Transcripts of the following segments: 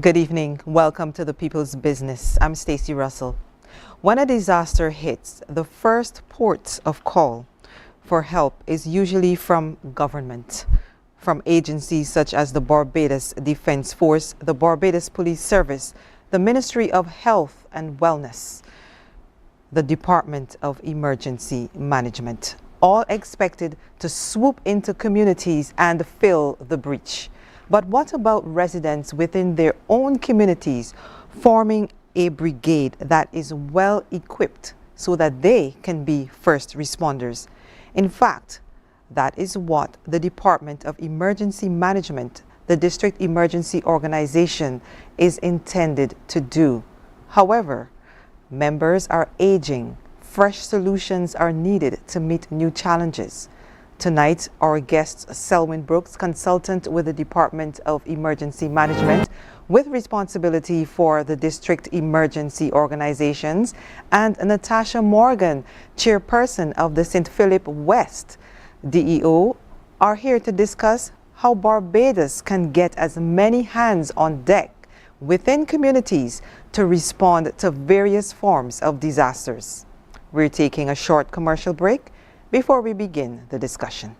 Good evening. Welcome to the People's Business. I'm Stacey Russell. When a disaster hits, the first port of call for help is usually from government, from agencies such as the Barbados Defense Force, the Barbados Police Service, the Ministry of Health and Wellness, the Department of Emergency Management, all expected to swoop into communities and fill the breach. But what about residents within their own communities forming a brigade that is well equipped so that they can be first responders? In fact, that is what the Department of Emergency Management, the District Emergency Organization, is intended to do. However, members are aging. Fresh solutions are needed to meet new challenges. Tonight, our guest, Selwyn Brooks, consultant with the Department of Emergency Management with responsibility for the district emergency organizations, and Natasha Morgan, chairperson of the St. Philip West DEO, are here to discuss how Barbados can get as many hands on deck within communities to respond to various forms of disasters. We're taking a short commercial break before we begin the discussion.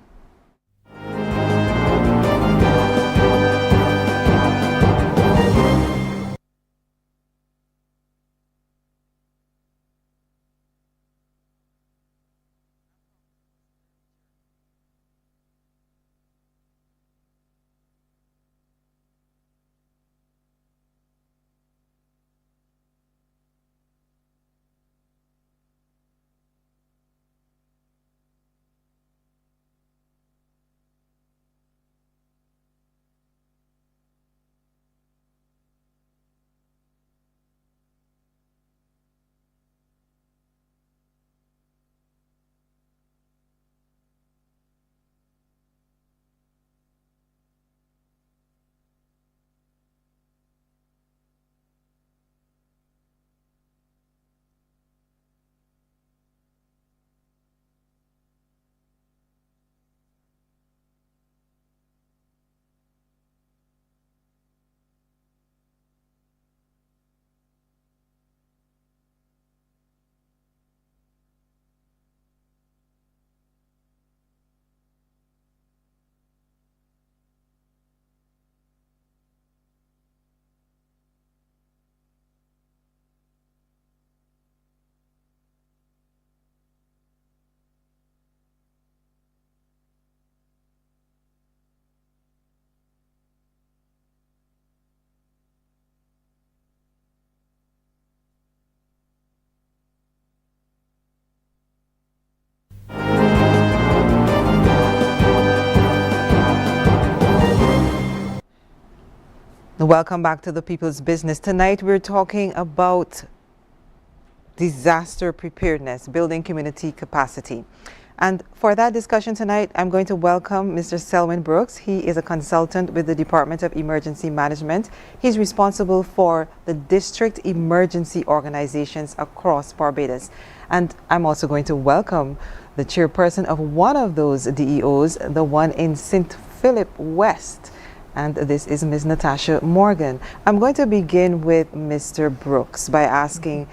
Welcome back to the People's Business. Tonight we're talking about disaster preparedness, building community capacity. And for that discussion tonight, I'm going to welcome Mr. Selwyn Brooks. He is a consultant with the Department of Emergency Management. He's responsible for the district emergency organizations across Barbados. And I'm also going to welcome the chairperson of one of those DEOs, the one in St. Philip West. And this is Ms. Natasha Morgan. I'm going to begin with Mr. Brooks by asking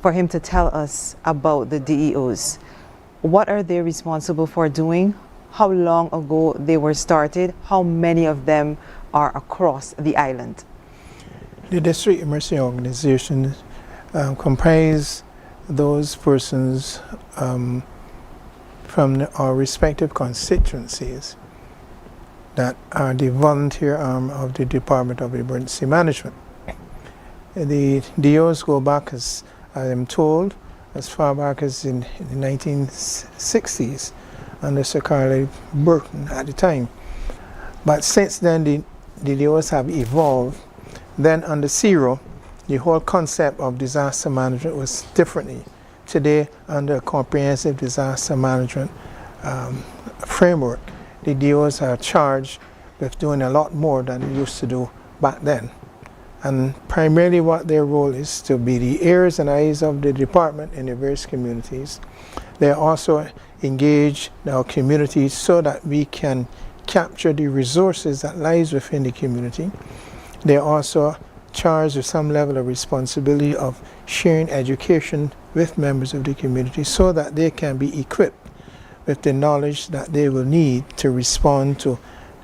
for him to tell us about the DEOs. What are they responsible for doing? How long ago they were started? How many of them are across the island? The district emergency organizations comprise those persons from our respective constituencies that are the volunteer arm of the Department of Emergency Management. The DEOs go back, as I am told, as far back as in the 1960s under Sir Carly Burton at the time. But since then, the DEOs have evolved. Then under CERO, the whole concept of disaster management was differently. Today, under a comprehensive disaster management framework, the DEOs are charged with doing a lot more than they used to do back then. And primarily what their role is to be the ears and eyes of the department in the various communities. They also engage our communities so that we can capture the resources that lies within the community. They also charged with some level of responsibility of sharing education with members of the community so that they can be equipped with the knowledge that they will need to respond to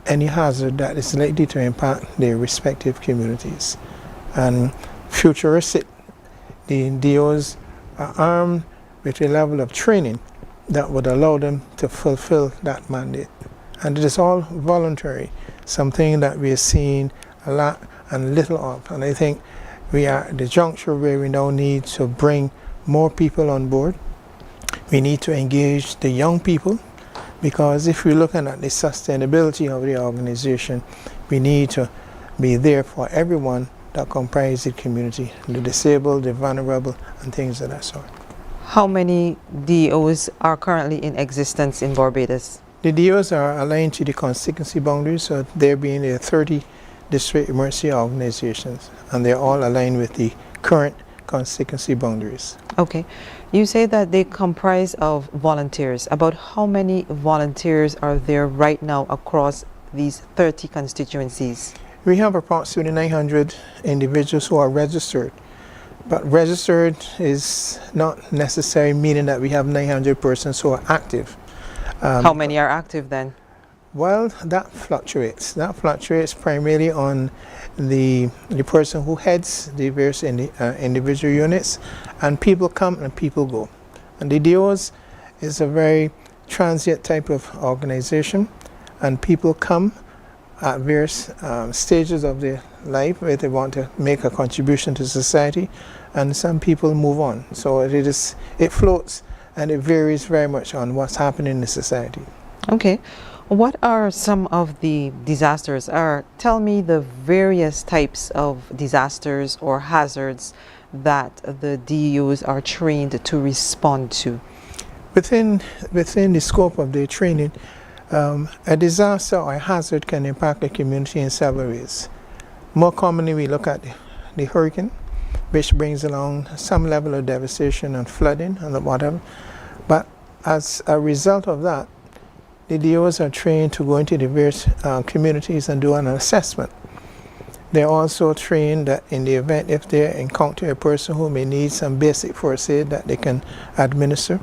any hazard that is likely to impact their respective communities. And futuristic, the DEOs are armed with a level of training that would allow them to fulfill that mandate. And it is all voluntary, something that we are seeing a lot and little of. And I think we are at the juncture where we now need to bring more people on board. We need to engage the young people, because if we're looking at the sustainability of the organization, we need to be there for everyone that comprises the community, the disabled, the vulnerable, and things of that sort. How many DEOs are currently in existence in Barbados? The DEOs are aligned to the constituency boundaries, so there being 30 district emergency organizations, and they're all aligned with the current constituency boundaries. Okay. You say that they comprise of volunteers. About how many volunteers are there right now across these 30 constituencies? We have approximately 900 individuals who are registered. But registered is not necessarily meaning that we have 900 persons who are active. How many are active then? Well, that fluctuates. That fluctuates primarily on the person who heads the various individual units, and people come and people go. And the DEOs is a very transient type of organization, and people come at various stages of their life where they want to make a contribution to society, and some people move on. So it floats, and it varies very much on what's happening in the society. Okay. What are some of the disasters? Tell me the various types of disasters or hazards that the DEOs are trained to respond to. Within the scope of their training, a disaster or a hazard can impact the community in several ways. More commonly, we look at the hurricane, which brings along some level of devastation and flooding and whatever. But as a result of that, the DEOs are trained to go into the various communities and do an assessment. They're also trained that in the event if they encounter a person who may need some basic first aid that they can administer.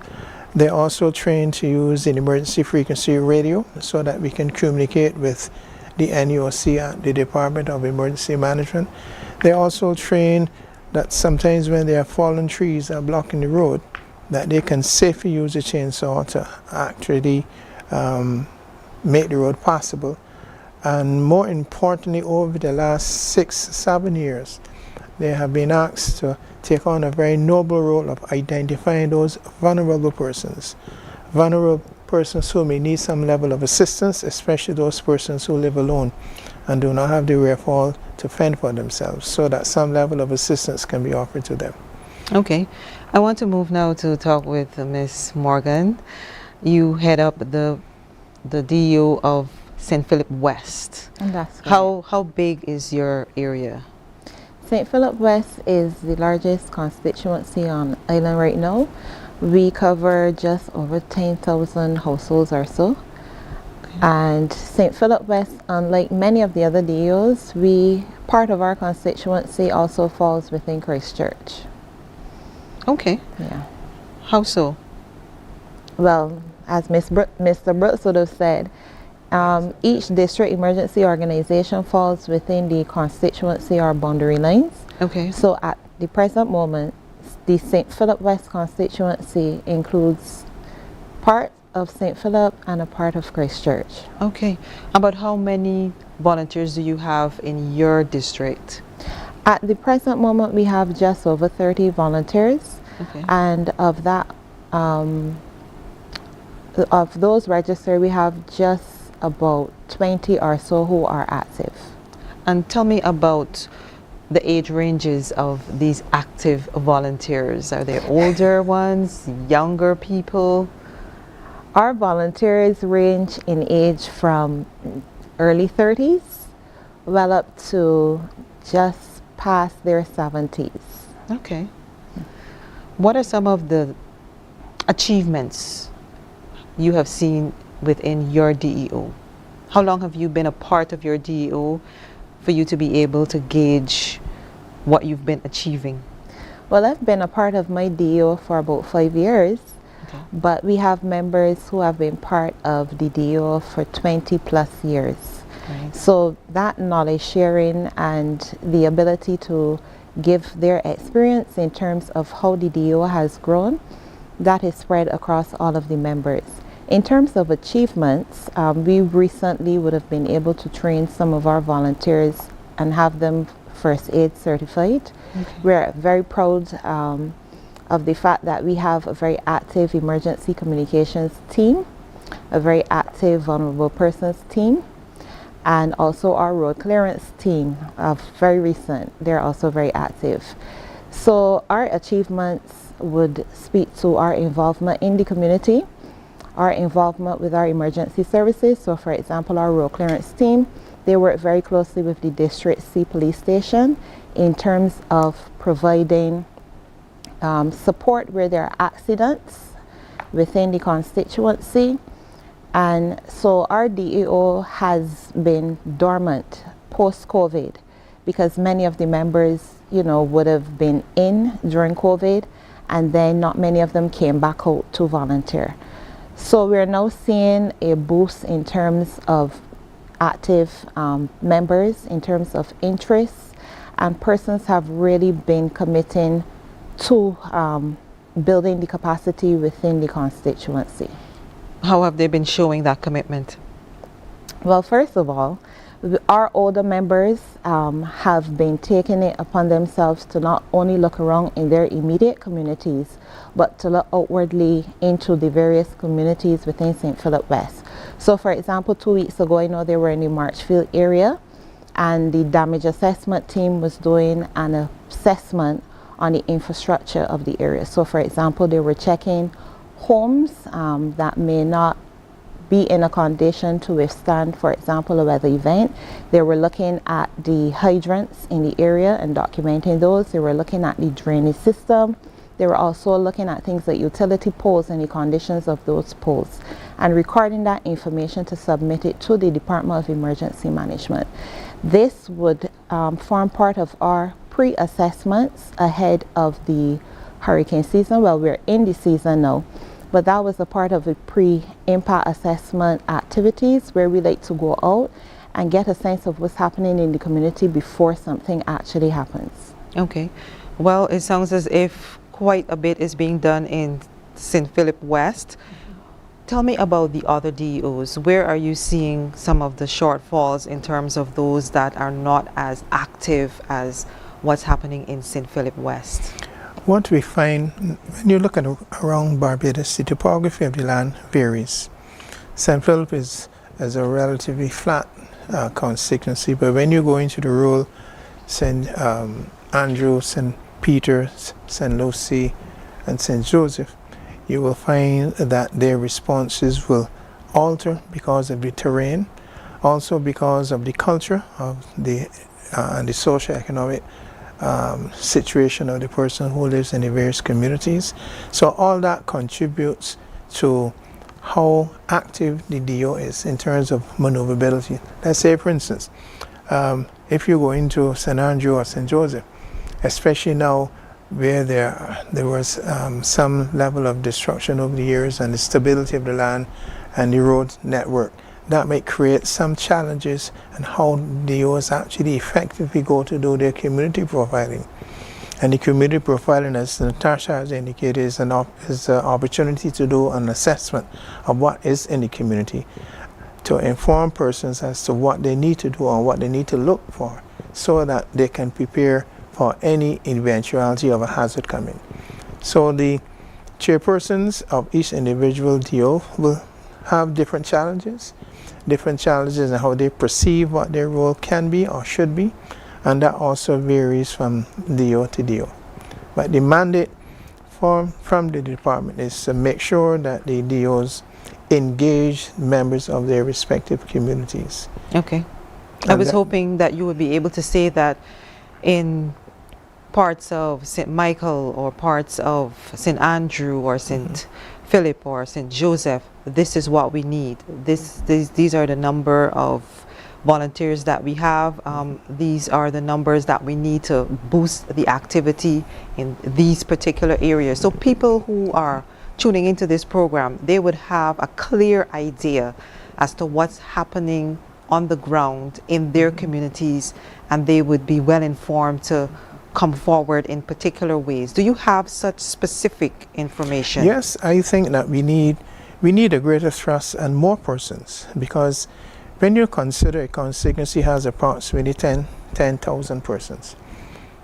They're also trained to use an emergency frequency radio so that we can communicate with the NEOC at the Department of Emergency Management. They're also trained that sometimes when there are fallen trees that are blocking the road, that they can safely use a chainsaw to actually make the road passable. And more importantly, over the last 6-7 years, they have been asked to take on a very noble role of identifying those vulnerable persons who may need some level of assistance, especially those persons who live alone and do not have the wherewithal to fend for themselves, so that some level of assistance can be offered to them. Okay. I want to move now to talk with Ms. Morgan. You head up the DEO of St. Philip West. And that's correct. How big is your area? St. Philip West is the largest constituency on island right now. We cover just over 10,000 households or so. Okay. And St. Philip West, unlike many of the other DEOs, part of our constituency also falls within Christchurch. Okay. Yeah. How so? Well, as Mr. Brooks would have said, each district emergency organization falls within the constituency or boundary lines. Okay. So at the present moment, the St. Philip West constituency includes part of St. Philip and a part of Christchurch. Okay. About how many volunteers do you have in your district? At the present moment, we have just over 30 volunteers. Okay. And of that, of those registered, we have just about 20 or so who are active. And tell me about the age ranges of these active volunteers. Are they older ones, younger people? Our volunteers range in age from early 30s well up to just past their 70s. Okay. What are some of the achievements you have seen within your DEO? How long have you been a part of your DEO for you to be able to gauge what you've been achieving? Well, I've been a part of my DEO for about 5 years, Okay. but we have members who have been part of the DEO for 20 plus years. Right. So that knowledge sharing and the ability to give their experience in terms of how the DEO has grown, that is spread across all of the members. In terms of achievements, we recently would have been able to train some of our volunteers and have them first aid certified. Okay. We're very proud of the fact that we have a very active emergency communications team, a very active vulnerable persons team, and also our road clearance team of very recent. They're also very active. So our achievements would speak to our involvement in the community, our involvement with our emergency services. So for example, our road clearance team, they work very closely with the District C Police Station in terms of providing support where there are accidents within the constituency. And so our DEO has been dormant post-COVID because many of the members, you know, would have been in during COVID, and then not many of them came back out to volunteer. So we're now seeing a boost in terms of active members, in terms of interests, and persons have really been committing to building the capacity within the constituency. How have they been showing that commitment? Well, first of all, our older members have been taking it upon themselves to not only look around in their immediate communities, but to look outwardly into the various communities within St. Philip West. So for example, 2 weeks ago, I know they were in the Marchfield area, and the damage assessment team was doing an assessment on the infrastructure of the area. So for example, they were checking homes that may not be in a condition to withstand, for example, a weather event. They were looking at the hydrants in the area and documenting those. They were looking at the drainage system. They were also looking at things like utility poles and the conditions of those poles, and recording that information to submit it to the Department of Emergency Management. This would form part of our pre-assessments ahead of the hurricane season. Well, we're in the season now, but that was a part of the pre-impact assessment activities where we like to go out and get a sense of what's happening in the community before something actually happens. Okay. Well, it sounds as if quite a bit is being done in St. Philip West. Tell me about the other DEOs. Where are you seeing some of the shortfalls in terms of those that are not as active as what's happening in St. Philip West? What we find when you look at around Barbados, the topography of the land varies. St. Philip is a relatively flat constituency, but when you go into the rural St. Andrew, St. Peter, St. Lucie, and St. Joseph, you will find that their responses will alter because of the terrain, also because of the culture of the and the socio-economic situation of the person who lives in the various communities. So all that contributes to how active the DEO is in terms of maneuverability. Let's say, for instance, if you go into St. Andrew or St. Joseph, especially now where there was some level of destruction over the years, and the stability of the land and the road network, that might create some challenges in how DEOs actually effectively go to do their community profiling. And the community profiling, as Natasha has indicated, is an opportunity to do an assessment of what is in the community, to inform persons as to what they need to do and what they need to look for, so that they can prepare for any eventuality of a hazard coming. So the chairpersons of each individual DEO will have different challenges in how they perceive what their role can be or should be, and that also varies from DEO to DEO. But the mandate from the department is to make sure that the DEOs engage members of their respective communities. Okay. I was hoping that you would be able to say that in parts of St. Michael or parts of St. Andrew or St. Philip or St. Joseph, this is what we need. These are the number of volunteers that we have. These are the numbers that we need to boost the activity in these particular areas. So people who are tuning into this program, they would have a clear idea as to what's happening on the ground in their communities, and they would be well informed to come forward in particular ways. Do you have such specific information? Yes, I think that we need a greater thrust and more persons, because when you consider a constituency has approximately 10,000 persons,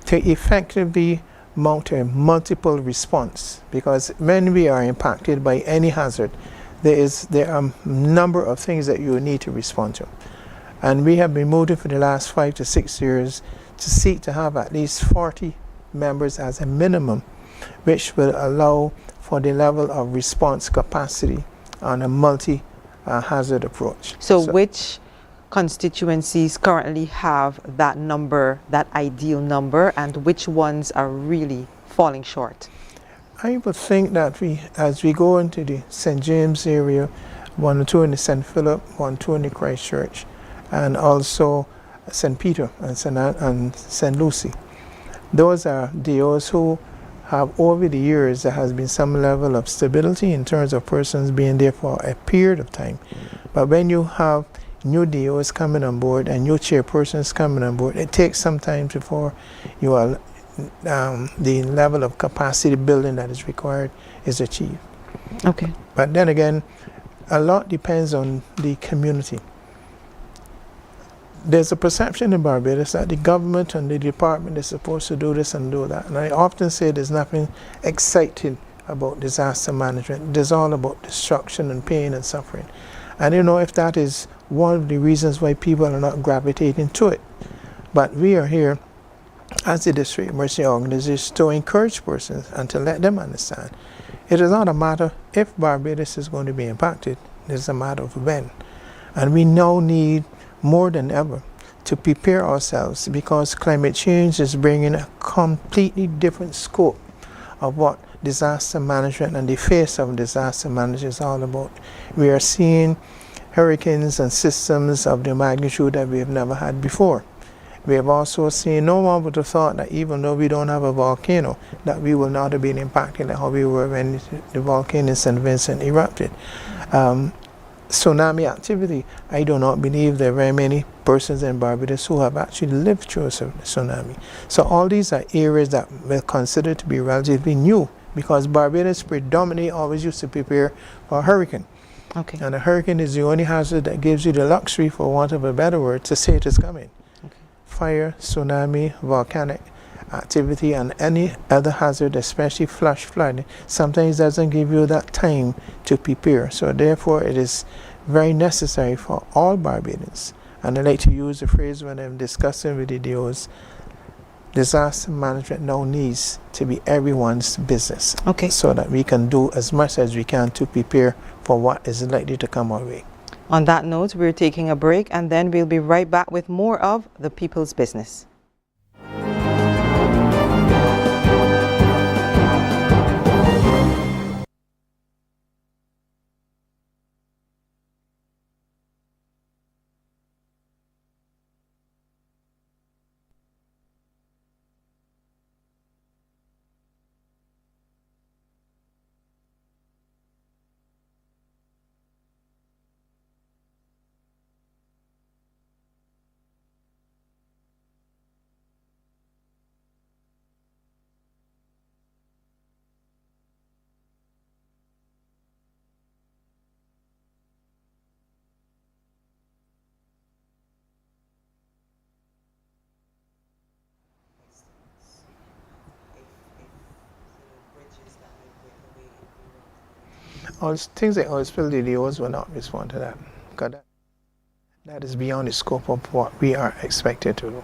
to effectively mount a multiple response, because when we are impacted by any hazard, there are a number of things that you need to respond to. And we have been moving for the last 5 to 6 years to seek to have at least 40 members as a minimum, which will allow for the level of response capacity on a multi-hazard approach. So which constituencies currently have that number, that ideal number, and which ones are really falling short? I would think that as we go into the St. James area, 1 or 2 in the St. Philip, 1 or 2 in the Christchurch, and also St. Peter and St. Lucy. Those are DEOs who have, over the years, there has been some level of stability in terms of persons being there for a period of time. But when you have new DEOs coming on board and new chairpersons coming on board, it takes some time before you are, the level of capacity building that is required is achieved. Okay. But then again, a lot depends on the community. There's a perception in Barbados that the government and the department is supposed to do this and do that. And I often say there's nothing exciting about disaster management. It's all about destruction and pain and suffering. I don't know if that is one of the reasons why people are not gravitating to it. But we are here as the District Emergency Organization to encourage persons and to let them understand. It is not a matter if Barbados is going to be impacted. It's a matter of when. And we now need more than ever to prepare ourselves, because climate change is bringing a completely different scope of what disaster management and the face of disaster management is all about. We are seeing hurricanes and systems of the magnitude that we have never had before. We have also seen, no one would have thought that even though we don't have a volcano, that we will not have been impacted like how we were when the volcano in St. Vincent erupted. Tsunami activity, I do not believe there are very many persons in Barbados who have actually lived through a tsunami. So all these are areas that we're considered to be relatively new, because Barbados predominantly always used to prepare for a hurricane. Okay. And a hurricane is the only hazard that gives you the luxury, for want of a better word, to say it is coming. Okay. Fire, tsunami, volcanic activity, and any other hazard, especially flash flooding, sometimes doesn't give you that time to prepare. So therefore it is very necessary for all Barbadians, and I like to use the phrase when I'm discussing with the DEOs, disaster management now needs to be everyone's business. Okay. So that we can do as much as we can to prepare for what is likely to come our way. On that note, we're taking a break, and then we'll be right back with more of The People's Business. All things like oil spill, the DEOs will not respond to that, because that is beyond the scope of what we are expected to do.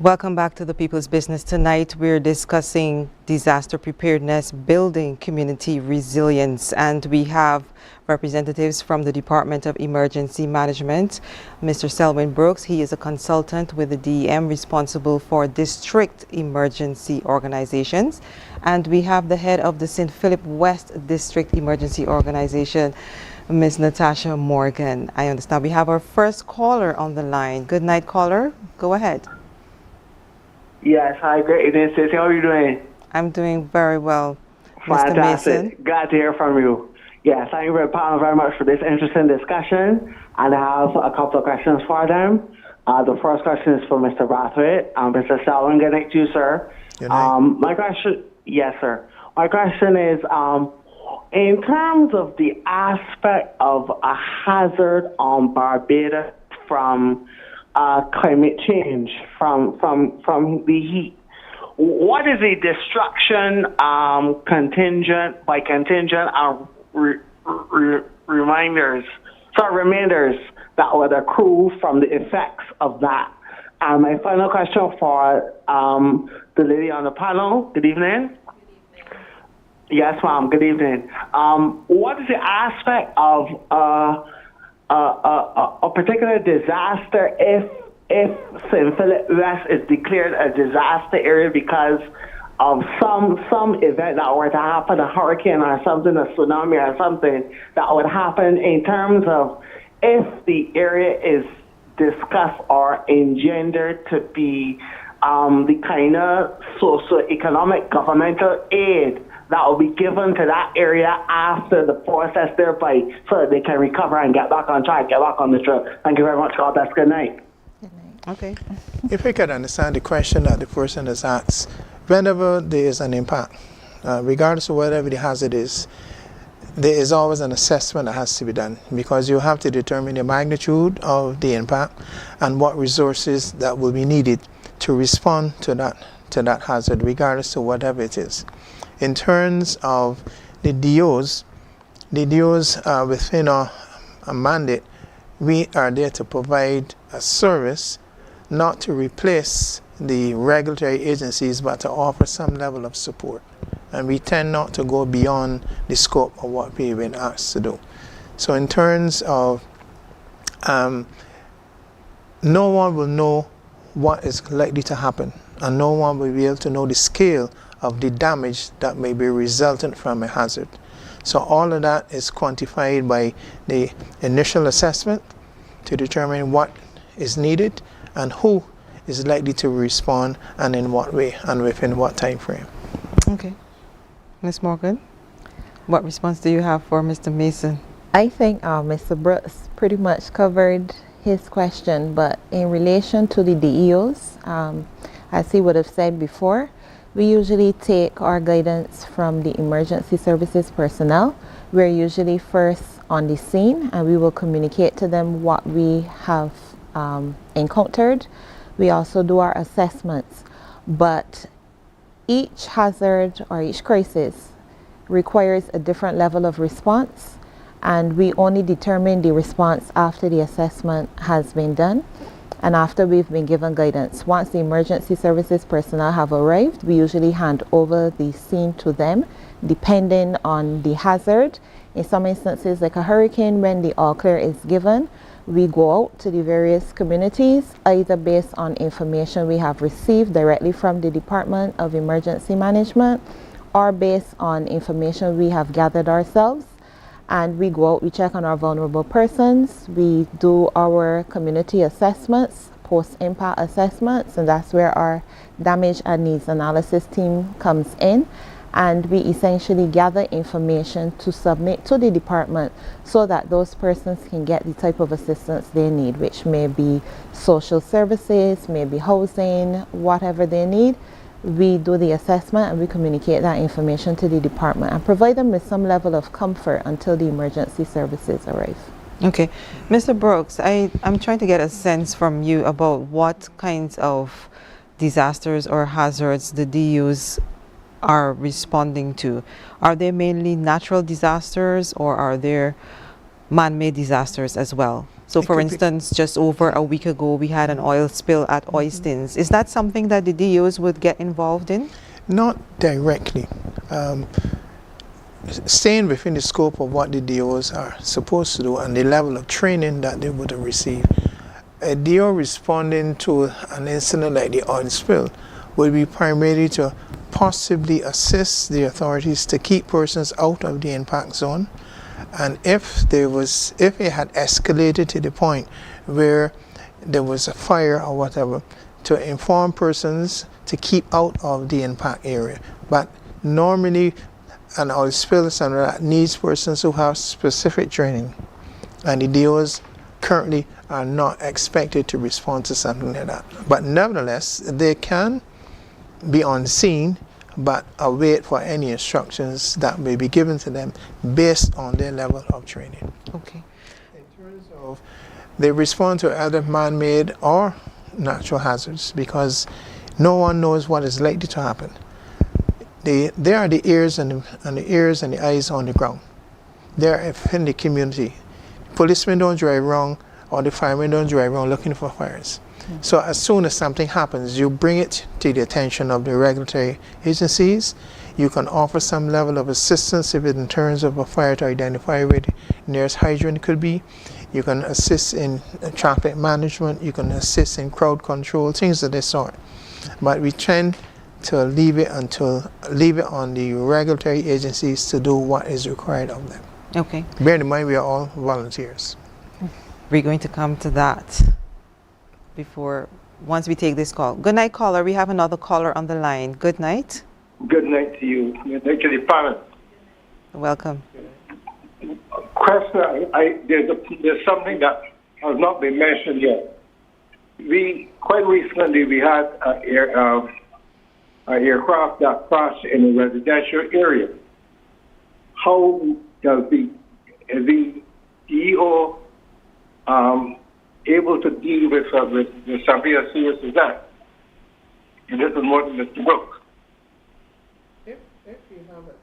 Welcome back to the People's Business. Tonight we're discussing disaster preparedness, building community resilience, and we have representatives from the Department of Emergency Management, Mr. Selwyn Brooks. He is a consultant with the DEM responsible for district emergency organizations. And we have the head of the St. Philip West District Emergency Organization, Ms. Natasha Morgan. I understand we have our first caller on the line. Good night, caller. Go ahead. Yes, hi, great evening, Stacey. How are you doing? I'm doing very well, Mr. Fantastic. Mason. Glad to hear from you. Yes, thank you very much for this interesting discussion. And I have a couple of questions for them. The first question is for Mr. Brathwaite. Mr. Selwyn, good night to you, sir. Good night. My question, yes, sir. My question is, in terms of the aspect of a hazard on Barbados from climate change, from the heat, what is the destruction contingent reminders that would accrue from the effects of that? And my final question for the lady on the panel. Good evening. Yes, ma'am. Good evening. What is the aspect of a particular disaster if St. Philip West is declared a disaster area because of some event that were to happen, a hurricane or something, a tsunami or something that would happen, in terms of if the area is discussed or engendered to be the kind of socio-economic governmental aid that will be given to that area after the process thereby, so that they can recover and get back on track, get back on the trail. Thank you very much. God bless. Good night. Good night. Okay. If we could understand the question that the person has asked, whenever there is an impact, regardless of whatever the hazard is, there is always an assessment that has to be done, because you have to determine the magnitude of the impact and what resources that will be needed to respond to that hazard, regardless of whatever it is. In terms of the DEOs are within a mandate. We are there to provide a service, not to replace the regulatory agencies, but to offer some level of support. And we tend not to go beyond the scope of what we've been asked to do. So in terms of, no one will know what is likely to happen, and no one will be able to know the scale of the damage that may be resultant from a hazard. So all of that is quantified by the initial assessment to determine what is needed and who is likely to respond, and in what way and within what time frame. Okay. Ms. Morgan, what response do you have for Mr. Mason? I think Mr. Brooks pretty much covered his question, but in relation to the DEOs, as he would have said before, we usually take our guidance from the emergency services personnel. We're usually first on the scene, and we will communicate to them what we have encountered. We also do our assessments, but each hazard or each crisis requires a different level of response, and we only determine the response after the assessment has been done and after we've been given guidance. Once the emergency services personnel have arrived, we usually hand over the scene to them, depending on the hazard. In some instances, like a hurricane, when the all clear is given, we go out to the various communities, either based on information we have received directly from the Department of Emergency Management, or based on information we have gathered ourselves. And we go out, we check on our vulnerable persons, we do our community assessments, post-impact assessments, and that's where our damage and needs analysis team comes in. And we essentially gather information to submit to the department so that those persons can get the type of assistance they need, which may be social services, maybe housing, whatever they need. We do the assessment and we communicate that information to the department and provide them with some level of comfort until the emergency services arrive. Okay. Mr. Brooks, I'm trying to get a sense from you about what kinds of disasters or hazards the DEOs are responding to. Are they mainly natural disasters, or are there man-made disasters as well. So for instance, just over a week ago, we had an oil spill at Oistins. Is that something that the DEOs would get involved in? Not directly. Staying within the scope of what the DEOs are supposed to do and the level of training that they would have received. A DEO responding to an incident like the oil spill would be primarily to possibly assist the authorities to keep persons out of the impact zone, and if it had escalated to the point where there was a fire or whatever, to inform persons to keep out of the impact area. But normally an oil spill is something that needs persons who have specific training, and the DEOs currently are not expected to respond to something like that. But nevertheless, they can be on scene but await for any instructions that may be given to them based on their level of training. Okay. In terms of, they respond to either man-made or natural hazards because no one knows what is likely to happen. They are the ears and the eyes on the ground. They are in the community. Policemen don't drive around, or the firemen don't drive around looking for fires. So as soon as something happens, you bring it to the attention of the regulatory agencies. You can offer some level of assistance if in terms of a fire to identify where the nearest hydrant could be. You can assist in traffic management. You can assist in crowd control, things of this sort. But we tend to leave it on the regulatory agencies to do what is required of them. Okay. Bear in mind, we are all volunteers. We're going to come to that once we take this call. Good night, caller. We have another caller on the line. Good night. Good night to you. Good night to the panel. Welcome. Question, there's something that has not been mentioned yet. Quite recently we had an aircraft that crashed in a residential area. How does the DEO able to deal with something as serious as that? And this is more than Mr. Brooks. If you have an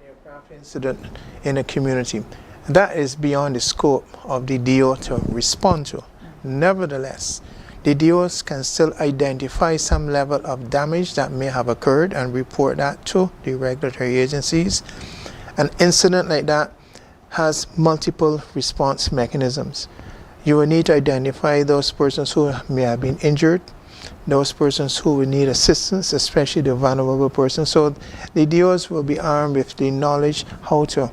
aircraft incident in a community, that is beyond the scope of the DEO to respond to. Nevertheless, the DEOs can still identify some level of damage that may have occurred and report that to the regulatory agencies. An incident like that has multiple response mechanisms. You will need to identify those persons who may have been injured, those persons who will need assistance, especially the vulnerable persons. So the DEOs will be armed with the knowledge how to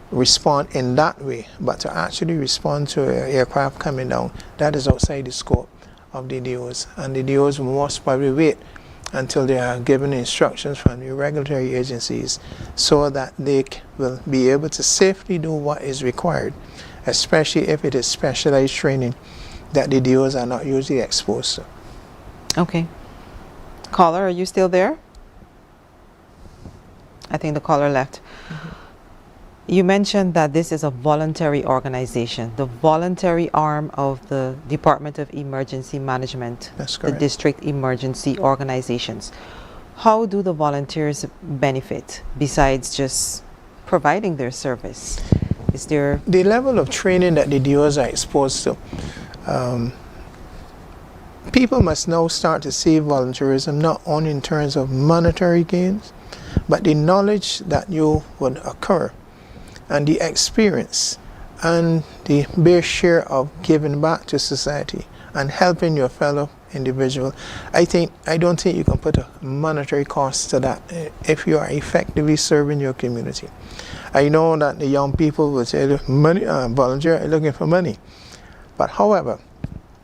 respond in that way, but to actually respond to an aircraft coming down, that is outside the scope of the DEOs. And the DEOs will most probably wait until they are given instructions from the regulatory agencies so that they will be able to safely do what is required, especially if it is specialized training that the DEOs are not usually exposed to. Okay. Caller, are you still there? I think the caller left. You mentioned that this is a voluntary organization, the voluntary arm of the Department of Emergency Management, That's the correct. district emergency organizations. How do the volunteers benefit besides just providing their service? Is there the level of training that the DEOs are exposed to? People must now start to see volunteerism not only in terms of monetary gains, but the knowledge that you would occur and the experience and the bare share of giving back to society and helping your fellow individual. I don't think you can put a monetary cost to that if you are effectively serving your community. I know that the young people will say, money, volunteer are looking for money. But however,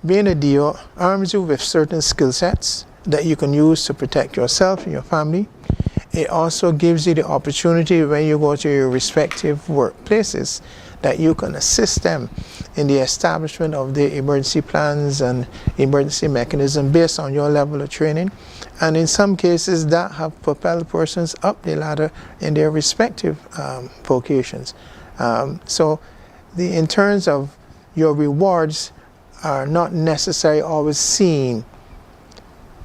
being a DEO arms you with certain skill sets that you can use to protect yourself and your family. It also gives you the opportunity when you go to your respective workplaces that you can assist them in the establishment of the emergency plans and emergency mechanism based on your level of training. And in some cases that have propelled persons up the ladder in their respective vocations. So in terms of your rewards are not necessarily always seen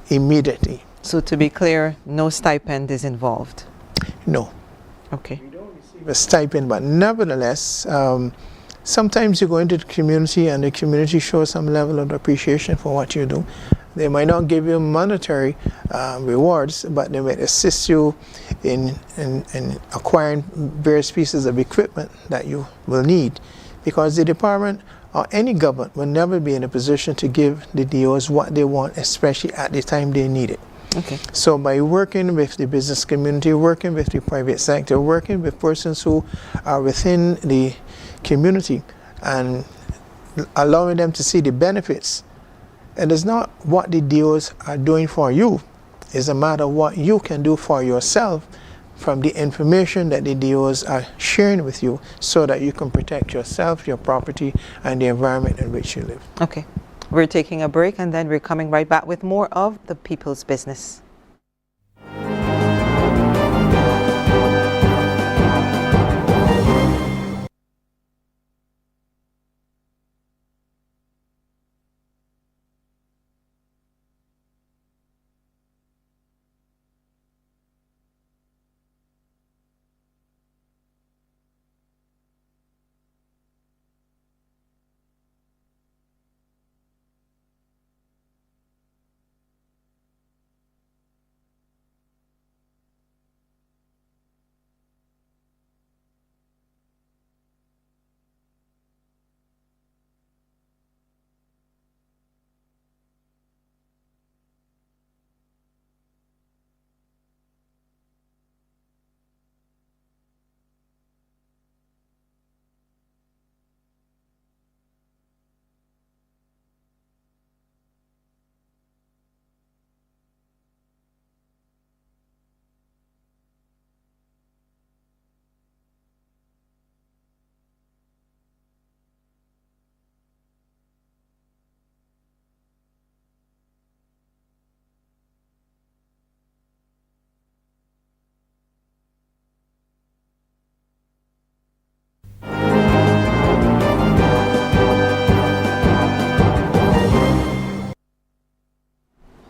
immediately. So to be clear, no stipend is involved? No. Okay. We don't receive a stipend, but nevertheless, Sometimes you go into the community and the community shows some level of appreciation for what you do. They might not give you monetary rewards, but they might assist you in acquiring various pieces of equipment that you will need. Because the department or any government will never be in a position to give the DOs what they want, especially at the time they need it. Okay. So by working with the business community, working with the private sector, working with persons who are within the community and allowing them to see the benefits, it is not what the DOs are doing for you. It's a matter of what you can do for yourself from the information that the DOs are sharing with you so that you can protect yourself, your property, and the environment in which you live. Okay. We're taking a break and then we're coming right back with more of The People's Business.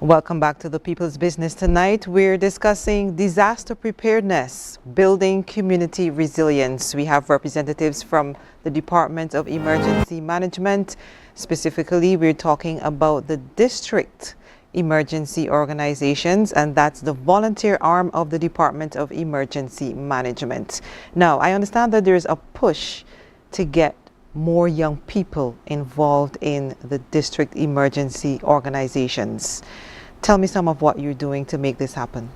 Welcome back to The People's Business. Tonight we're discussing disaster preparedness, building community resilience. We have representatives from the Department of Emergency Management. Specifically, we're talking about the district emergency organizations, and that's the volunteer arm of the Department of Emergency Management. Now, I understand that there's a push to get more young people involved in the district emergency organizations. Tell me some of what you're doing to make this happen.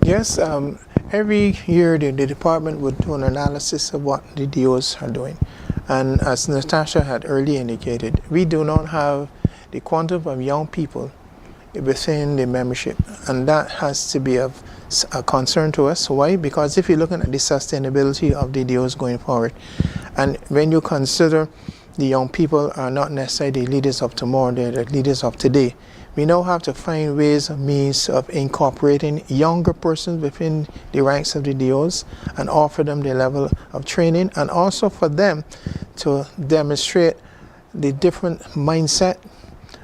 Yes, every year the department would do an analysis of what the DOs are doing. And as Natasha had earlier indicated, we do not have the quantum of young people within the membership. And that has to be of a concern to us. Why? Because if you're looking at the sustainability of the DOs going forward, and when you consider the young people are not necessarily the leaders of tomorrow, they're the leaders of today. We now have to find ways and means of incorporating younger persons within the ranks of the DOs and offer them the level of training, and also for them to demonstrate the different mindset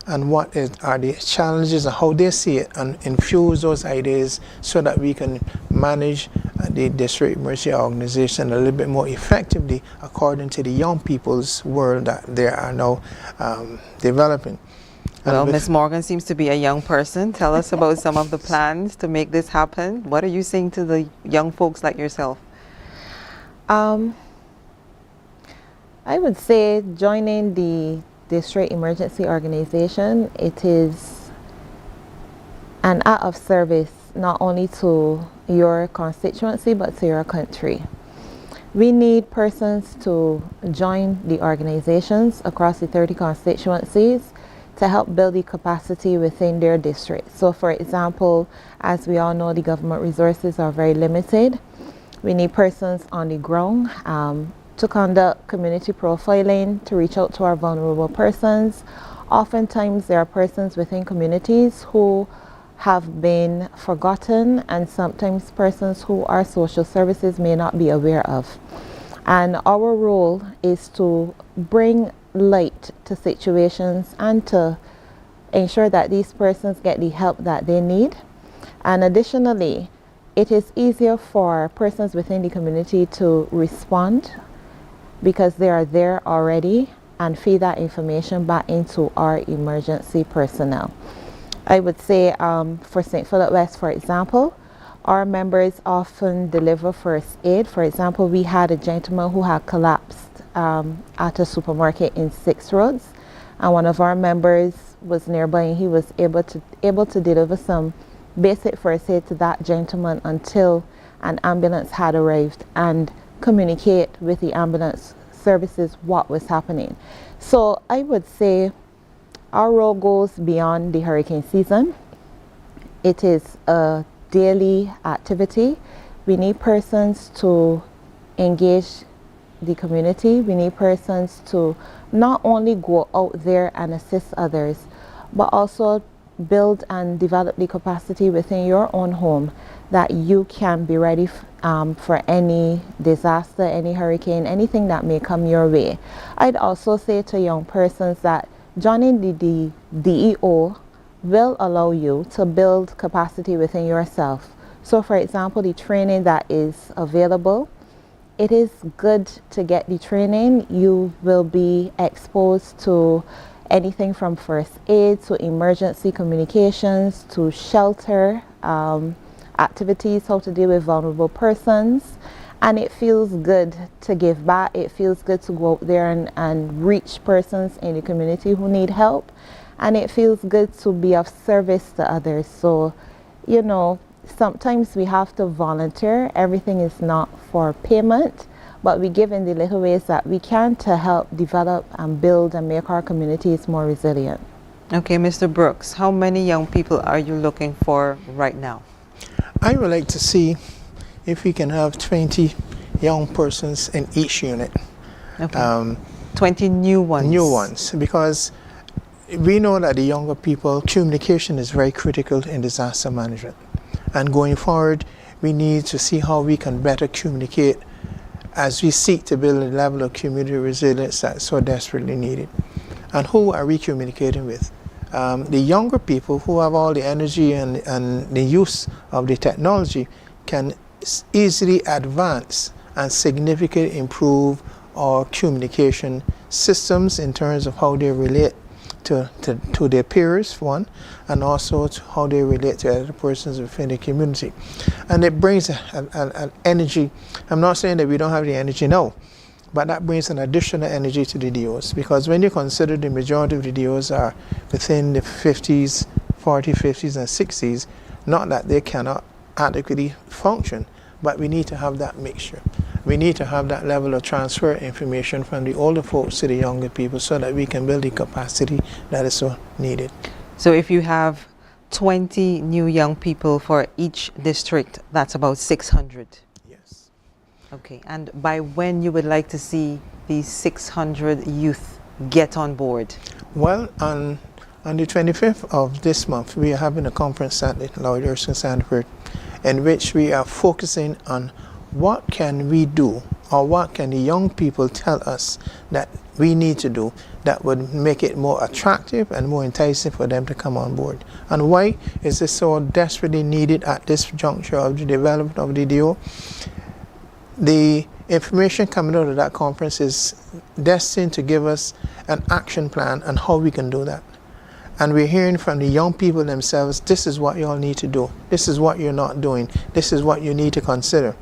and what are the challenges and how they see it, and infuse those ideas so that we can manage the district emergency organization a little bit more effectively according to the young people's world that they are now developing. Well, Ms. Morgan seems to be a young person. Tell us about some of the plans to make this happen. What are you saying to the young folks like yourself? I would say joining the district emergency organization, it is an act of service not only to your constituency but to your country. We need persons to join the organizations across the 30 constituencies to help build the capacity within their district. So for example, as we all know, the government resources are very limited. We need persons on the ground to conduct community profiling, to reach out to our vulnerable persons. Oftentimes there are persons within communities who have been forgotten, and sometimes persons who our social services may not be aware of. And our role is to bring light to situations and to ensure that these persons get the help that they need. And additionally, it is easier for persons within the community to respond because they are there already, and feed that information back into our emergency personnel. I would say for St. Philip West, for example, our members often deliver first aid. For example, we had a gentleman who had collapsed at a supermarket in 6 Roads, and one of our members was nearby, and he was able to deliver some basic first aid to that gentleman until an ambulance had arrived and communicate with the ambulance services what was happening. So I would say our role goes beyond the hurricane season. It is a daily activity. We need persons to engage the community. We need persons to not only go out there and assist others, but also build and develop the capacity within your own home that you can be ready for any disaster, any hurricane, anything that may come your way. I'd also say to young persons that joining the DEO will allow you to build capacity within yourself. So for example, the training that is available, it is good to get the training. You will be exposed to anything from first aid to emergency communications to shelter activities, how to deal with vulnerable persons. And it feels good to give back. It feels good to go out there and reach persons in the community who need help. And it feels good to be of service to others. So, you know, sometimes we have to volunteer. Everything is not for payment, but we give in the little ways that we can to help develop and build and make our communities more resilient. Okay, Mr. Brooks, how many young people are you looking for right now? I would like to see if we can have 20 young persons in each unit. Okay. 20 new ones. New ones, because we know that the younger people, communication is very critical in disaster management. And going forward, we need to see how we can better communicate as we seek to build a level of community resilience that's so desperately needed. And who are we communicating with? The younger people who have all the energy and the use of the technology can easily advance and significantly improve our communication systems in terms of how they relate to their peers, for one, and also to how they relate to other persons within the community. And it brings an energy. I'm not saying that we don't have the energy now, but that brings an additional energy to the DEOs, because when you consider the majority of the DEOs are within the 50s, 40s, 50s, and 60s, not that they cannot adequately function, but we need to have that mixture. We need to have that level of transfer information from the older folks to the younger people so that we can build the capacity that is so needed. So if you have 20 new young people for each district, that's about 600. Yes. Okay, and by when you would like to see these 600 youth get on board? Well, on the 25th of this month, we are having a conference at the Lloyd Erskine Sanford in which we are focusing on what can we do, or what can the young people tell us that we need to do that would make it more attractive and more enticing for them to come on board. And why is this so desperately needed at this juncture of the development of the DEO? The information coming out of that conference is destined to give us an action plan on how we can do that. And we're hearing from the young people themselves, this is what you all need to do. This is what you're not doing. This is what you need to consider.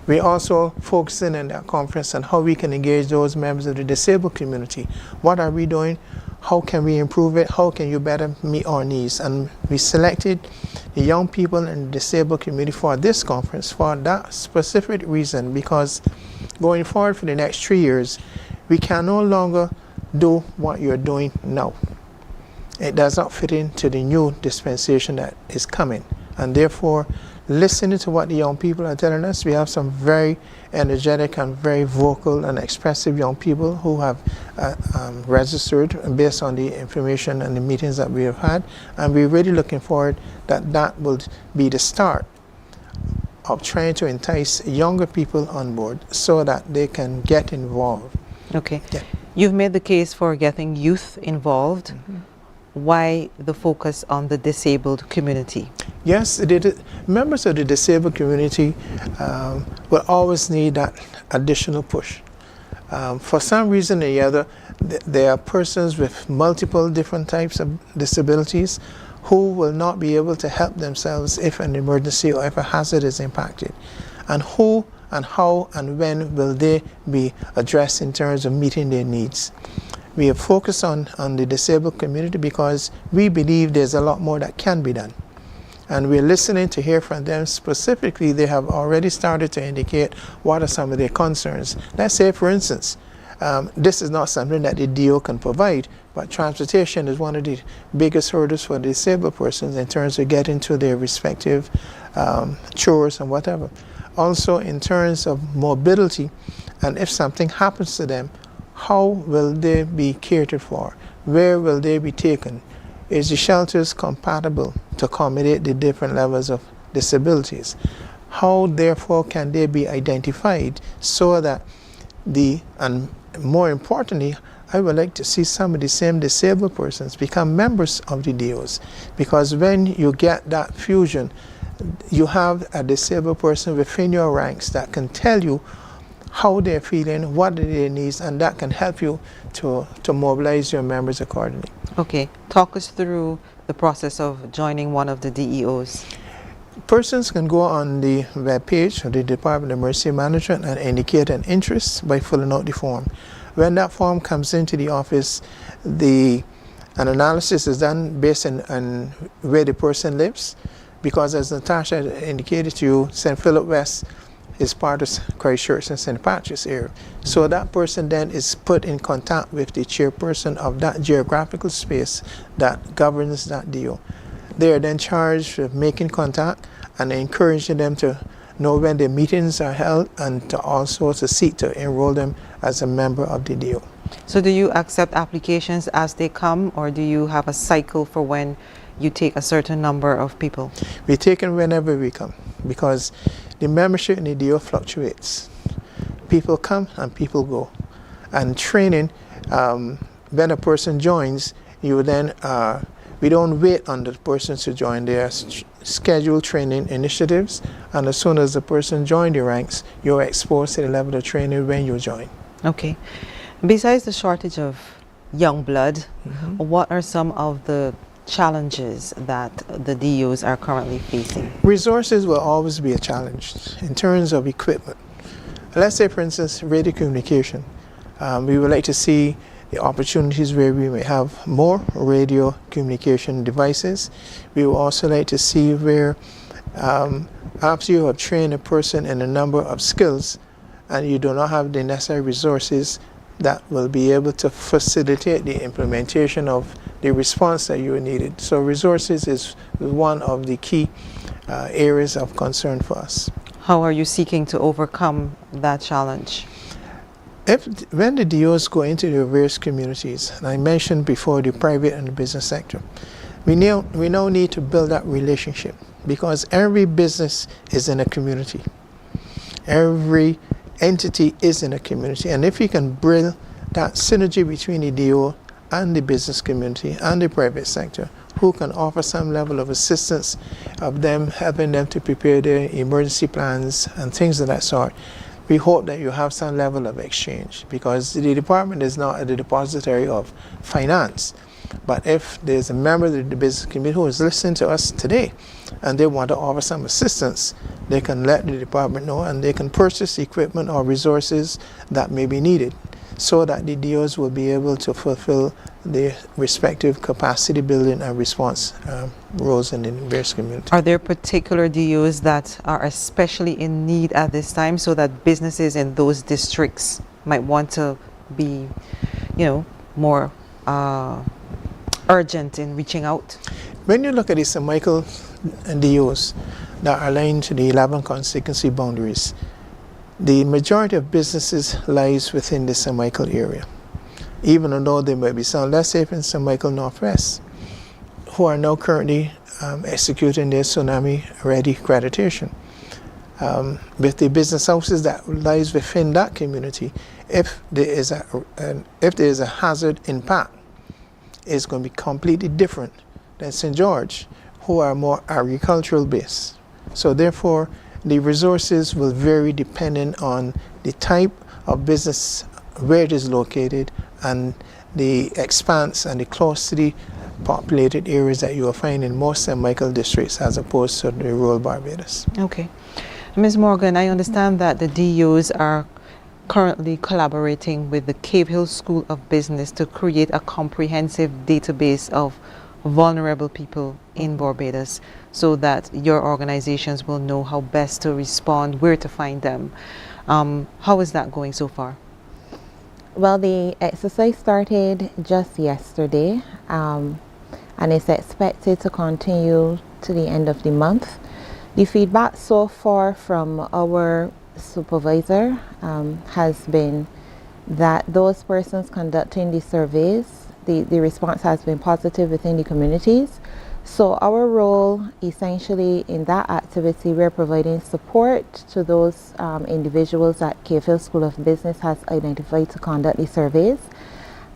We're also focusing in that conference on how we can engage those members of the disabled community. What are we doing? How can we improve it? How can you better meet our needs? And we selected the young people in the disabled community for this conference for that specific reason, because going forward for the next 3 years, we can no longer do what you're doing now. It does not fit into the new dispensation that is coming. And therefore, listening to what the young people are telling us, we have some very energetic and very vocal and expressive young people who have registered based on the information and the meetings that we have had. And we're really looking forward that will be the start of trying to entice younger people on board so that they can get involved. Okay. Yeah. You've made the case for getting youth involved. Mm-hmm. Why the focus on the disabled community? Yes, members of the disabled community will always need that additional push. For some reason or the other, there are persons with multiple different types of disabilities who will not be able to help themselves if an emergency or if a hazard is impacted. And who and how and when will they be addressed in terms of meeting their needs? We have focused on the disabled community because we believe there's a lot more that can be done. And we're listening to hear from them. Specifically, they have already started to indicate what are some of their concerns. Let's say, for instance, this is not something that the DEO can provide, but transportation is one of the biggest hurdles for disabled persons in terms of getting to their respective chores and whatever. Also, in terms of mobility, and if something happens to them, how will they be catered for? Where will they be taken? Is the shelters compatible to accommodate the different levels of disabilities? How, therefore, can they be identified so that and more importantly, I would like to see some of the same disabled persons become members of the DEOs, because when you get that fusion, you have a disabled person within your ranks that can tell you how they're feeling, what are their needs, and that can help you to mobilize your members accordingly. Okay, talk us through the process of joining one of the DEOs. Persons can go on the webpage of the Department of Emergency Management and indicate an interest by filling out the form. When that form comes into the office, an analysis is done based on where the person lives, because as Natasha indicated to you, St. Philip West is part of Christchurch and St. Patrick's area. So that person then is put in contact with the chairperson of that geographical space that governs that DEO. They are then charged with making contact and encouraging them to know when their meetings are held and to also to seek to enroll them as a member of the DEO. So do you accept applications as they come, or do you have a cycle for when you take a certain number of people? We take them whenever we come, because the membership in the DEO fluctuates. People come and people go. And training, when a person joins, you then, we don't wait on the person to join. There are scheduled training initiatives, and as soon as the person joins the ranks, you're exposed to the level of training when you join. Okay. Besides the shortage of young blood, what are some of the challenges that the DEOs are currently facing? Resources will always be a challenge in terms of equipment. Let's say, for instance, radio communication. We would like to see the opportunities where we may have more radio communication devices. We would also like to see where after you have trained a person in a number of skills and you do not have the necessary resources that will be able to facilitate the implementation of the response that you needed. So resources is one of the key areas of concern for us. How are you seeking to overcome that challenge? When the DEOs go into the various communities, and I mentioned before the private and the business sector, we now need to build that relationship, because every business is in a community. Every entity is in a community, and if you can build that synergy between the DEO and the business community and the private sector, who can offer some level of assistance of them, helping them to prepare their emergency plans and things of that sort, we hope that you have some level of exchange, because the department is not the depository of finance. But if there's a member of the business community who is listening to us today and they want to offer some assistance, they can let the department know, and they can purchase equipment or resources that may be needed, so that the DEOs will be able to fulfill their respective capacity building and response roles in the various communities. Are there particular DEOs that are especially in need at this time, so that businesses in those districts might want to be, more urgent in reaching out? When you look at the St. Michael DEOs that are aligned to the 11 constituency boundaries, the majority of businesses lies within the St. Michael area, even though there may be some, let's say in St. Michael Northwest, who are now currently executing their tsunami-ready accreditation. With the business houses that lies within that community, if there is a hazard impact, it's going to be completely different than St. George, who are more agricultural based. So therefore, the resources will vary depending on the type of business where it is located and the expanse and the close to the populated areas that you will find in most St. Michael districts as opposed to the rural Barbados. Okay. Ms. Morgan, I understand that the DEOs are currently collaborating with the Cave Hill School of Business to create a comprehensive database of vulnerable people in Barbados so that your organizations will know how best to respond, where to find them. How is that going so far? Well, the exercise started just yesterday, and it's expected to continue to the end of the month. The feedback so far from our supervisor has been that those persons conducting the surveys, the response has been positive within the communities. So our role essentially in that activity, we're providing support to those individuals that Cave Hill School of Business has identified to conduct these surveys.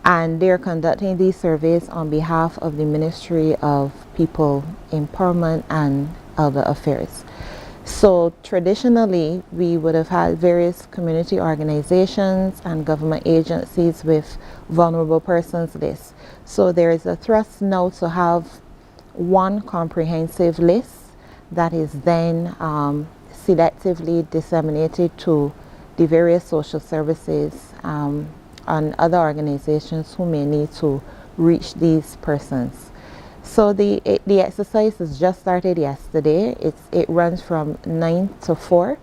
And they're conducting these surveys on behalf of the Ministry of People Empowerment and Elder Affairs. So traditionally, we would have had various community organizations and government agencies with vulnerable persons lists. So there is a thrust now to have one comprehensive list that is then selectively disseminated to the various social services and other organizations who may need to reach these persons. So the exercise has just started yesterday. It runs from 9 to 4,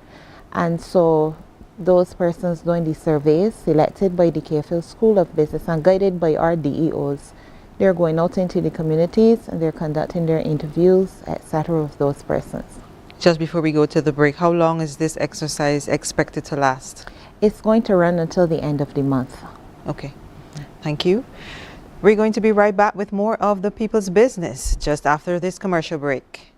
and so those persons doing the surveys selected by the Cave Hill School of Business and guided by our DEOs, they're going out into the communities and they're conducting their interviews, etc. of those persons. Just before we go to the break, how long is this exercise expected to last? It's going to run until the end of the month. Okay, thank you. We're going to be right back with more of The People's Business just after this commercial break.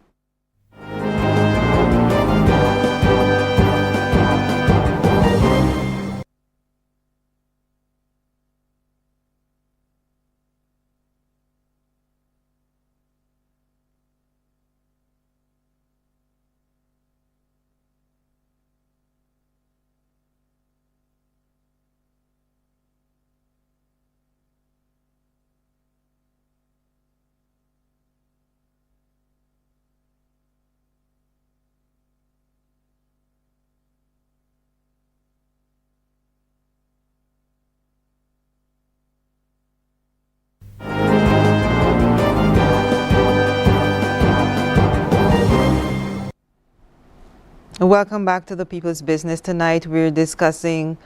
Welcome back to The People's Business. Tonight we're discussing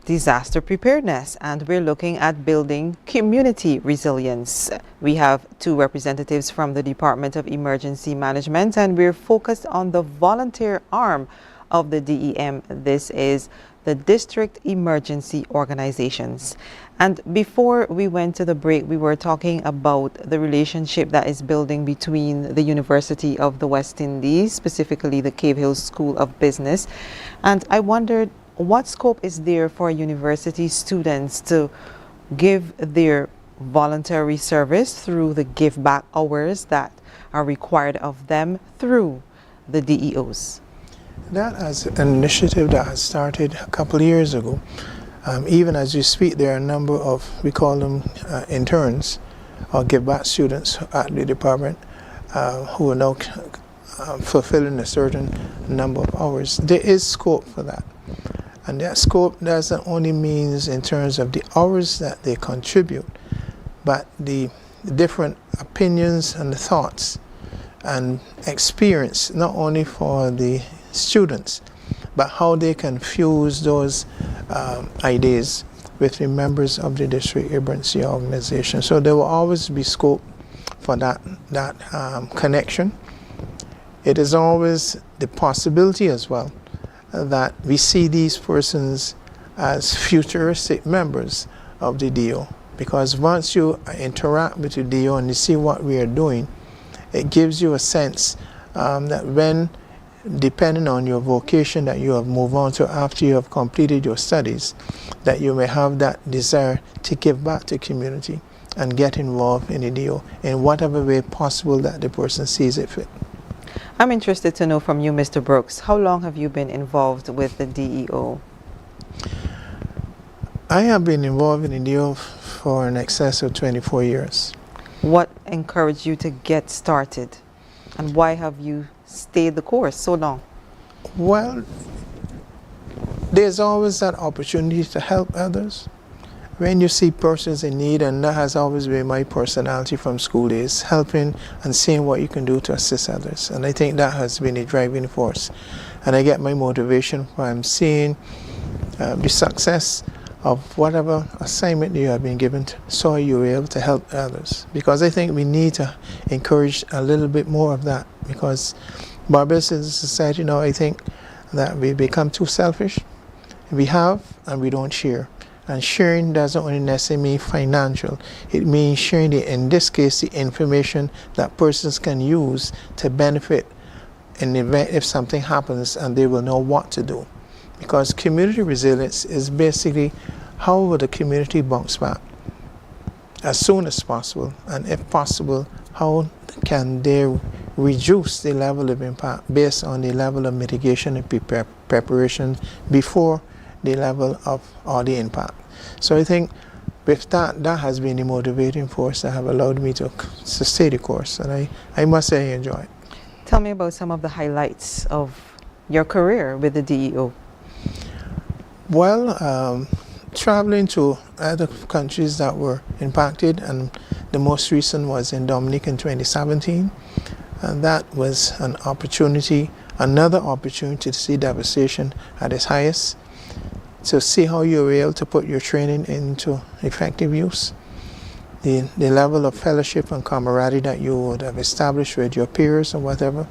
disaster preparedness and we're looking at building community resilience. We have two representatives from the Department of Emergency Management and we're focused on the volunteer arm of the DEM. This is the District Emergency Organizations. And before we went to the break, we were talking about the relationship that is building between the University of the West Indies, specifically the Cave Hill School of Business. And I wondered what scope is there for university students to give their voluntary service through the give back hours that are required of them through the DEOs? That is an initiative that has started a couple of years ago. Even as you speak, there are a number of, we call them interns or give back students at the department who are now fulfilling a certain number of hours. There is scope for that. And that scope doesn't only means in terms of the hours that they contribute, but the different opinions and the thoughts and experience, not only for the students, but how they can fuse those ideas with the members of the district emergency organization. So there will always be scope for that connection. It is always the possibility as well that we see these persons as futuristic members of the DEO, because once you interact with the DEO and you see what we are doing, it gives you a sense that when, depending on your vocation that you have moved on to after you have completed your studies, that you may have that desire to give back to community and get involved in the DEO in whatever way possible that the person sees it fit. I'm interested to know from you, Mr. Brooks, how long have you been involved with the DEO? I have been involved in the DEO for in excess of 24 years. What encouraged you to get started? And why have you stayed the course so long? Well, there's always that opportunity to help others. When you see persons in need, and that has always been my personality from school days, helping and seeing what you can do to assist others. And I think that has been a driving force. And I get my motivation from seeing the success of whatever assignment you have been given, so you're able to help others. Because I think we need to encourage a little bit more of that, because Barbados is a society now, I think, that we become too selfish. We have and we don't share. And sharing doesn't only necessarily mean financial. It means sharing, in this case, the information that persons can use to benefit in the event if something happens, and they will know what to do. Because community resilience is basically how will the community bounce back as soon as possible, and if possible, how can they reduce the level of impact based on the level of mitigation and preparation before the level of all the impact. So I think with that has been the motivating force that have allowed me to stay the course, and I must say I enjoy it. Tell me about some of the highlights of your career with the DEO. Well, traveling to other countries that were impacted, and the most recent was in Dominique in 2017, and that was an opportunity, another opportunity to see devastation at its highest, to see how you were able to put your training into effective use, the level of fellowship and camaraderie that you would have established with your peers or whatever.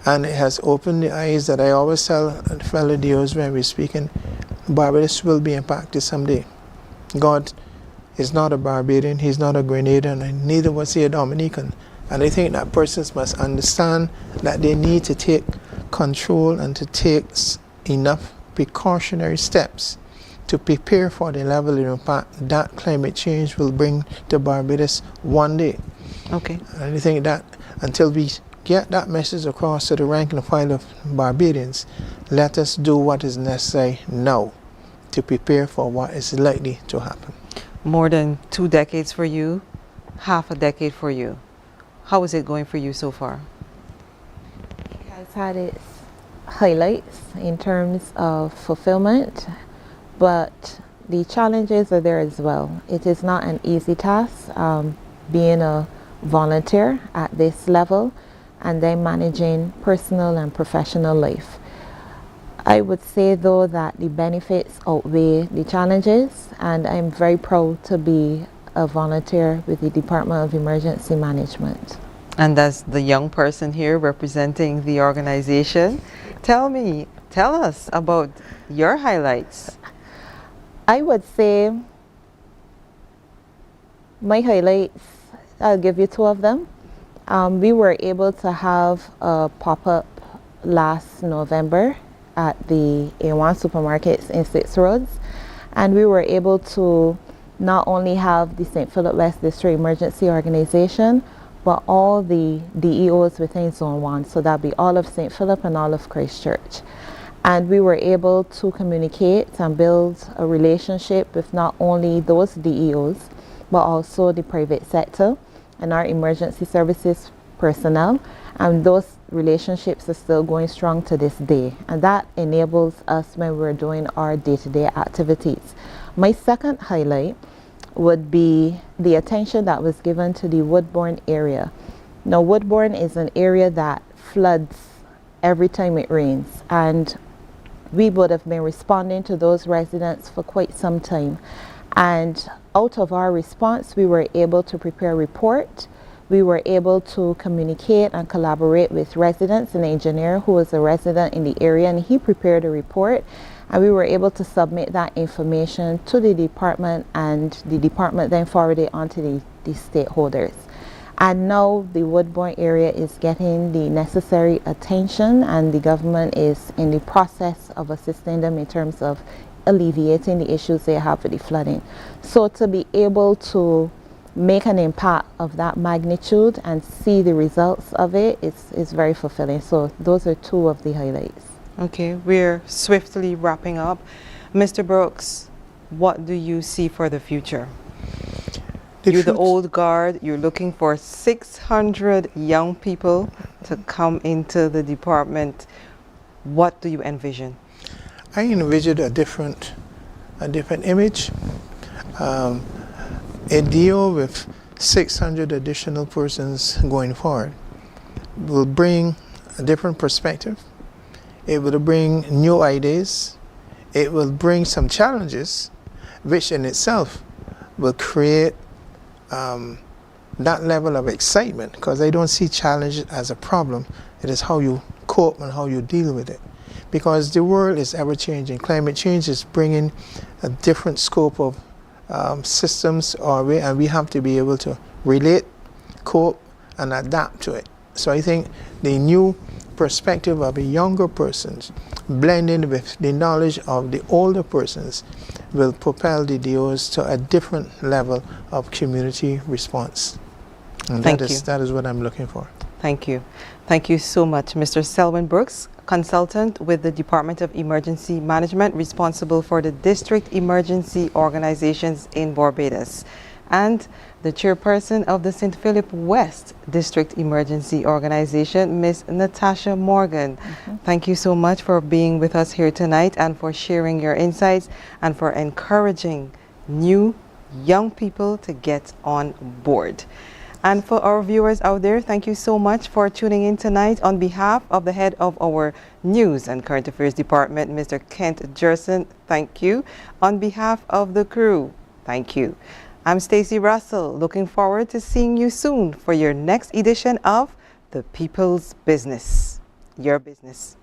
And it has opened the eyes that I always tell fellow DEOs when we're speaking, Barbados will be impacted someday. God is not a Barbadian, he's not a Grenadian, and neither was he a Dominican. And I think that persons must understand that they need to take control and to take enough precautionary steps to prepare for the level of impact that climate change will bring to Barbados one day. Okay. And I think that until we get that message across to the rank and file of Barbadians, let us do what is necessary now to prepare for what is likely to happen. More than 2 decades for you, half a decade for you. How is it going for you so far? It has had its highlights in terms of fulfillment, but the challenges are there as well. It is not an easy task being a volunteer at this level and then managing personal and professional life. I would say though that the benefits outweigh the challenges, and I'm very proud to be a volunteer with the Department of Emergency Management. And as the young person here representing the organization, tell us about your highlights. I would say my highlights, I'll give you 2 of them. We were able to have a pop-up last November at the A1 supermarkets in 6 Roads, and we were able to not only have the St. Philip West District Emergency Organization, but all the DEOs within Zone 1, so that'd be all of St. Philip and all of Christchurch. And we were able to communicate and build a relationship with not only those DEOs, but also the private sector and our emergency services personnel. And those relationships are still going strong to this day. And that enables us when we're doing our day-to-day activities. My second highlight would be the attention that was given to the Woodbourne area. Now, Woodbourne is an area that floods every time it rains, and we would have been responding to those residents for quite some time. And out of our response, we were able to prepare a report. We were able to communicate and collaborate with residents, an engineer who was a resident in the area, and he prepared a report. And we were able to submit that information to the department, and the department then forwarded it on to the stakeholders. And now the Woodbourne area is getting the necessary attention, and the government is in the process of assisting them in terms of alleviating the issues they have with the flooding. So to be able to make an impact of that magnitude and see the results of it is very fulfilling. So those are 2 of the highlights. Okay, we're swiftly wrapping up. Mr. Brooks, what do you see for the future? The You're the truth- old guard. You're looking for 600 young people to come into the department. What do you envision? I envisioned a different image. A deal with 600 additional persons going forward will bring a different perspective. It will bring new ideas. It will bring some challenges, which in itself will create that level of excitement, because I don't see challenge as a problem. It is how you cope and how you deal with it. Because the world is ever changing. Climate change is bringing a different scope of systems our way, and we have to be able to relate, cope, and adapt to it. So I think the new perspective of the younger persons blending with the knowledge of the older persons will propel the DEOs to a different level of community response. And Thank that is what I'm looking for. Thank you. Thank you so much, Mr. Selwyn Brooks, consultant with the Department of Emergency Management, responsible for the district emergency organizations in Barbados, and the chairperson of the St. Philip West District Emergency Organization, Ms. Natasha Morgan. Thank you so much for being with us here tonight and for sharing your insights and for encouraging new young people to get on board. And for our viewers out there, thank you so much for tuning in tonight. On behalf of the head of our News and Current Affairs Department, Mr. Kent Jerson, thank you. On behalf of the crew, thank you. I'm Stacey Russell, looking forward to seeing you soon for your next edition of The People's Business, Your Business.